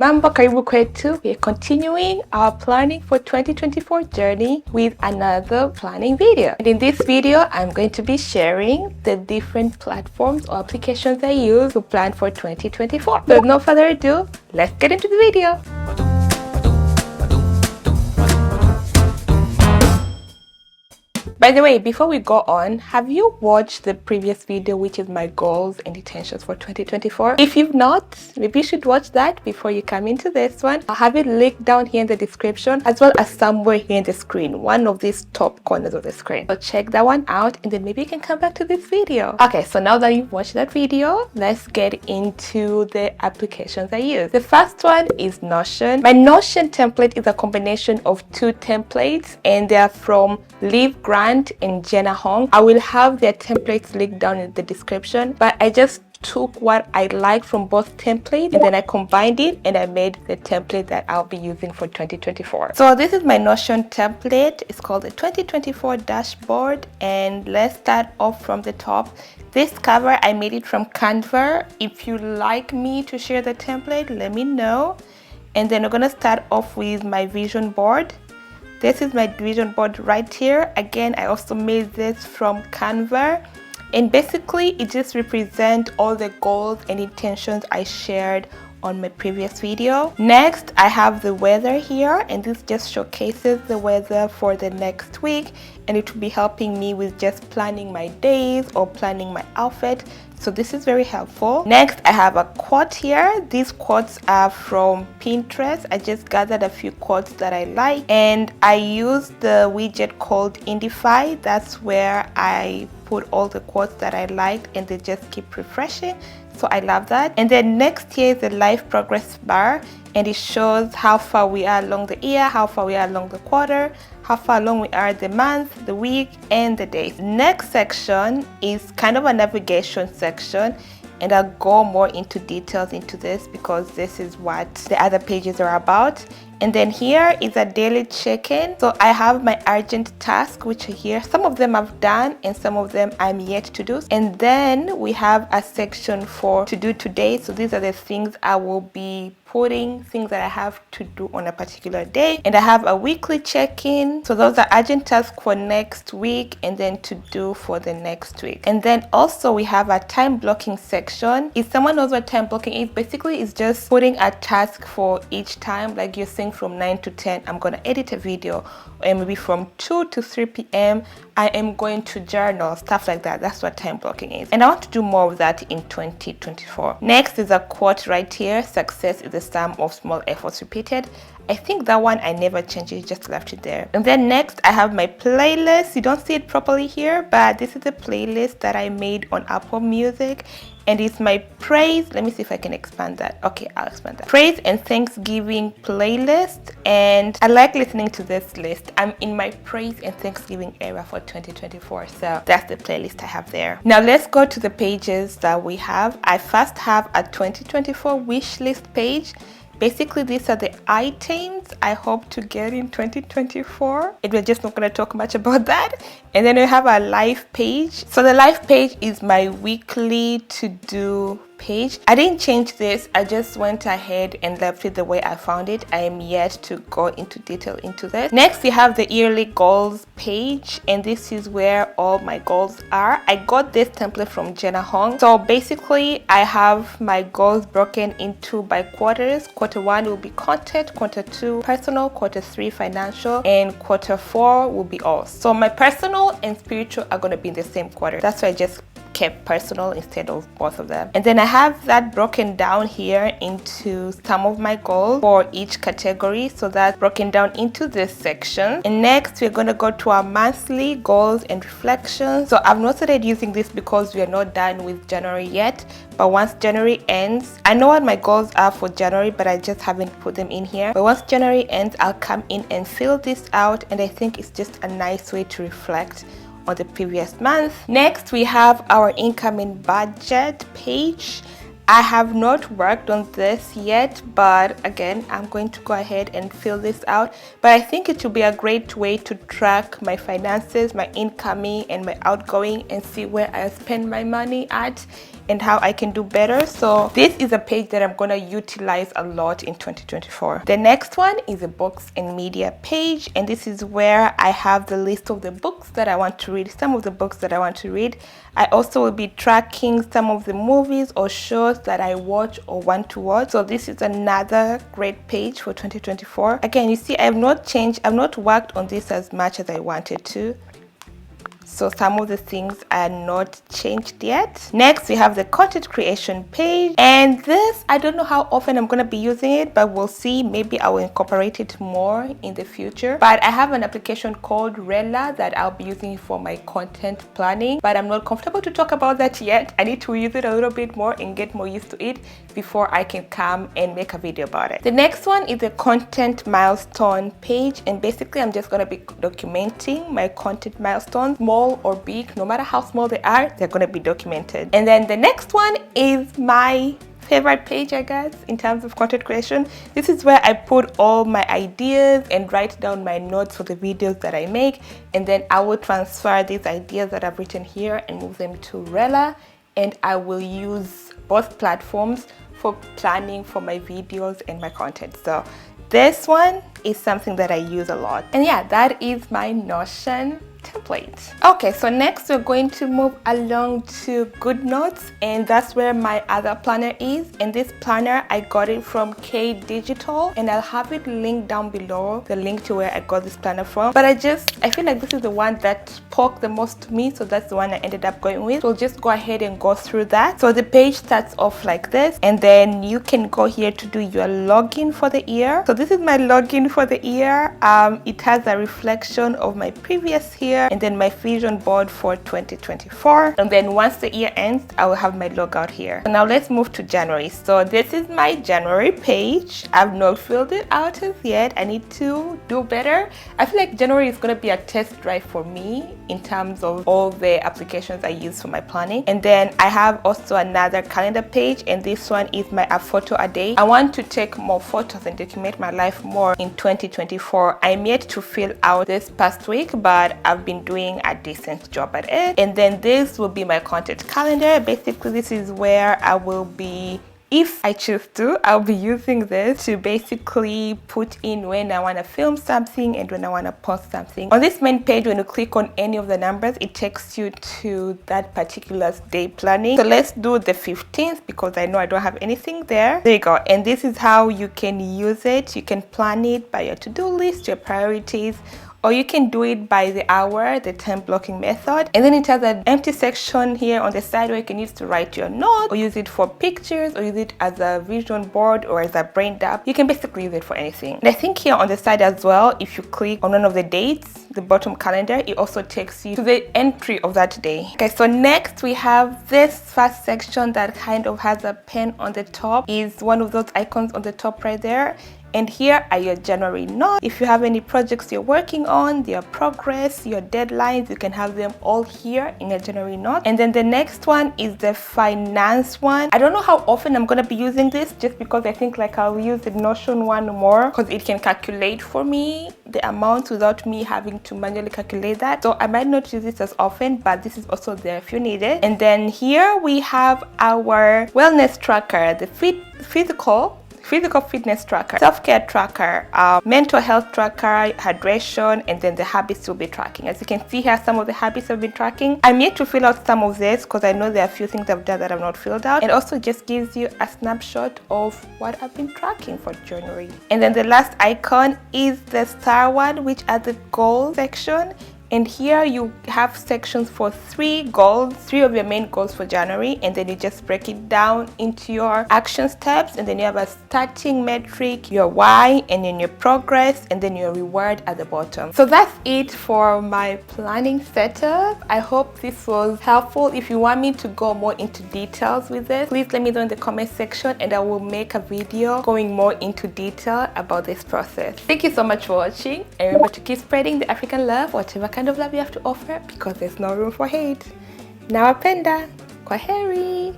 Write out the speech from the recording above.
Mambo karibu kwetu. We are continuing our planning for 2024 journey with another planning video. And in this video, I'm going to be sharing the different platforms or applications I use to plan for 2024. So with no further ado, let's get into the video. By the way, before we go on, have you watched the previous video, which is my goals and intentions for 2024? If you've not, maybe you should watch that before you come into this one. I'll have it linked down here in the description, as well as somewhere here in the screen, one of these top corners of the screen. So check that one out, and then maybe you can come back to this video. Okay, so now that you've watched that video, let's get into the applications I use. The first one is Notion. My Notion template is a combination of two templates, and they are from Liv Grant and Jenna Hong. I will have their templates linked down in the description, but I just took what I liked from both templates and then I combined it and I made the template that I'll be using for 2024. So this is my Notion template. It's called the 2024 dashboard, and let's start off from the top. This cover, I made it from Canva. If you like me to share the template, let me know. And then we're gonna start off with my vision board. This is my vision board right here. Again, I also made this from Canva. And basically, it just represents all the goals and intentions I shared on my previous video. Next, I have the weather here, and this just showcases the weather for the next week, and it will be helping me with just planning my days or planning my outfit. So this is very helpful. Next, I have a quote here. These quotes are from Pinterest. I just gathered a few quotes that I like, and I use the widget called Indify. That's where I put all the quotes that I liked, and they just keep refreshing. So I love that. And then next here is the life progress bar, and it shows how far we are along the year, how far we are along the quarter, how far along we are the month, the week, and the days. Next section is kind of a navigation section, and I'll go more into details into this because this is what the other pages are about. And then here is a daily check-in. So I have my urgent task, which are here. Some of them I've done and some of them I'm yet to do. And then we have a section for to do today. So these are the things I will be putting, things that I have to do on a particular day. And I have a weekly check-in. So those are urgent tasks for next week and then to do for the next week. And then also we have a time blocking section. If someone knows what time blocking is, basically it's just putting a task for each time. Like you're saying from 9 to 10, I'm going to edit a video, or maybe from 2 to 3 p.m. I am going to journal, stuff like that. That's what time blocking is. And I want to do more of that in 2024. Next is a quote right here. Success is the sum of small efforts repeated. I think that one I never changed it, just left it there. And then next I have my playlist. You don't see it properly here, but this is a playlist that I made on Apple Music, and it's my praise. Let me see if I can expand that. Okay, I'll expand that. Praise and Thanksgiving playlist, and I like listening to this list. I'm in my praise and Thanksgiving era for 2024, so that's the playlist I have there. Now let's go to the pages that we have. I first have a 2024 wish list page. Basically, these are the items I hope to get in 2024. And we're just not going to talk much about that. And then we have a life page. So the life page is my weekly to-do page. I didn't change this. I just went ahead and left it the way I found it. I am yet to go into detail into this. Next, we have the yearly goals page, and this is where all my goals are. I got this template from Jenna Hong. So basically, I have my goals broken into by quarters. Quarter 1 will be content, quarter 2 personal, quarter 3 financial, and quarter 4 will be all. So my personal and spiritual are going to be in the same quarter. That's why I just kept personal instead of both of them. And then I have that broken down here into some of my goals for each category. So that's broken down into this section. And next we're going to go to our monthly goals and reflections. So I've not started using this because we are not done with January yet. But once January ends, I know what my goals are for January, but I just haven't put them in here. But once January ends, I'll come in and fill this out. And I think it's just a nice way to reflect on the previous month. Next, we have our income and budget page. I have not worked on this yet, but again, I'm going to go ahead and fill this out. But I think it will be a great way to track my finances, my incoming and my outgoing, and see where I spend my money at. and how I can do better. So this is a page that I'm going to utilize a lot in 2024. The next one is a books and media page, and this is where I have the list of the books that I want to read, some of the books that I want to read. I also will be tracking some of the movies or shows that I watch or want to watch. So this is another great page for 2024. Again, you see, I've not worked on this as much as I wanted to. So some of the things are not changed yet. Next, we have the content creation page. And this, I don't know how often I'm going to be using it, but we'll see. Maybe I will incorporate it more in the future. But I have an application called Rela that I'll be using for my content planning. But I'm not comfortable to talk about that yet. I need to use it a little bit more and get more used to it before I can come and make a video about it. The next one is the content milestone page. And basically, I'm just going to be documenting my content milestones, small or big, no matter how small they are, they're going to be documented. And then the next one is my favorite page, I guess, in terms of content creation. This is where I put all my ideas and write down my notes for the videos that I make, and then I will transfer these ideas that I've written here and move them to Rela, and I will use both platforms for planning for my videos and my content. So this one is something that I use a lot. And yeah, that is my Notion template. Okay, so next we're going to move along to GoodNotes, and that's where my other planner is. And this planner, I got it from K Digital, and I'll have it linked down below, the link to where I got this planner from. But I feel like this is the one that spoke the most to me, so that's the one I ended up going with. So we'll just go ahead and go through that. So the page starts off like this, and then you can go here to do your login for the year. So this is my login for the year. It has a reflection of my previous year, and then my vision board for 2024. And then once the year ends, I will have my logout here. So now let's move to January. So this is my January page. I've not filled it out as yet. I need to do better. I feel like January is going to be a test drive for me in terms of all the applications I use for my planning. And then I have also another calendar page, and this one is my a photo a day. I want to take more photos and document my life more in 2024. I'm yet to fill out this past week, but I've been doing a decent job at it. And then this will be my content calendar. Basically, this is where I will be, if I choose to, I'll be using this to basically put in when I want to film something and when I want to post something. On this main page, when you click on any of the numbers, it takes you to that particular day planning. So let's do the 15th because I know I don't have anything there. There you go. And this is how you can use it. You can plan it by your to-do list, your priorities, or you can do it by the hour, the time blocking method. And then it has an empty section here on the side where you can use to write your notes, or use it for pictures, or use it as a vision board or as a brain dump. You can basically use it for anything. And I think here on the side as well, if you click on one of the dates, the bottom calendar, it also takes you to the entry of that day. Okay, so next we have this first section that kind of has a pen on the top, is one of those icons on the top right there. And here are your January notes. If you have any projects you're working on, their progress, your deadlines, you can have them all here in your January notes. And then the next one is the finance one. I don't know how often I'm going to be using this, just because I think like I'll use the Notion one more because it can calculate for me the amounts without me having to manually calculate that. So I might not use this as often, but this is also there if you need it. And then here we have our wellness tracker, the physical fitness tracker, self-care tracker, mental health tracker, hydration, and then the habits will be tracking. As you can see here, some of the habits I've been tracking. I'm yet to fill out some of this because I know there are a few things I've done that I've not filled out. It also just gives you a snapshot of what I've been tracking for January. And then the last icon is the star one, which are the goals section. And here you have sections for 3 goals, 3 of your main goals for January, and then you just break it down into your action steps, and then you have a starting metric, your why, and then your progress, and then your reward at the bottom. So that's it for my planning setup. I hope this was helpful. If you want me to go more into details with this, please let me know in the comment section, and I will make a video going more into detail about this process. Thank you so much for watching, and remember to keep spreading the African love, whatever kind of love you have to offer, because there's no room for hate. Nawapenda. Kwaheri.